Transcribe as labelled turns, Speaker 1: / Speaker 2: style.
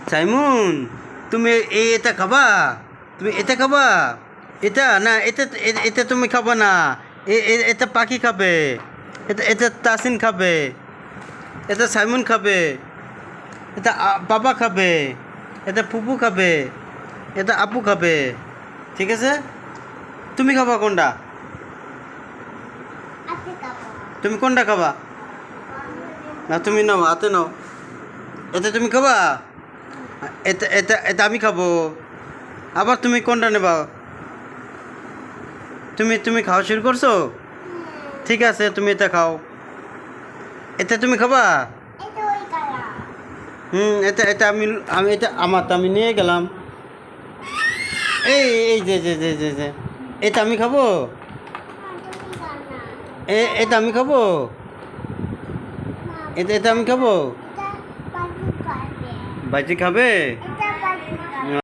Speaker 1: সাইমুন, তুমি এটা খাবা? তুমি এটা খাবা? এটা না, এটা এটা তুমি খাবা না। এটা পাখি খাবে। এটা তাসিন খাবে। এটা সাইমুন খাবে। এটা বাবা খাবে। এটা ফুপু খাবে। এটা আপু খাবে। ঠিক আছে? তুমি খাবা কোনটা? তুমি কোনটা খাবা? না, তুমি নাও, হাতে নাও। এটা তুমি খাবা? এটা এটা এটা আমি খাবো। আবার তুমি কোনটা নেবা? তুমি তুমি খাওয়া শুরু করছো? ঠিক আছে, তুমি এটা খাও। এটা তুমি খাবা? এটা এটা আমি আমি এটা আমার আমি নিয়ে গেলাম। এই এই যে যে যে যে যে এটা আমি খাবো। এটা আমি খাবো। এটা এটা আমি খাবো। বাজি খাবে?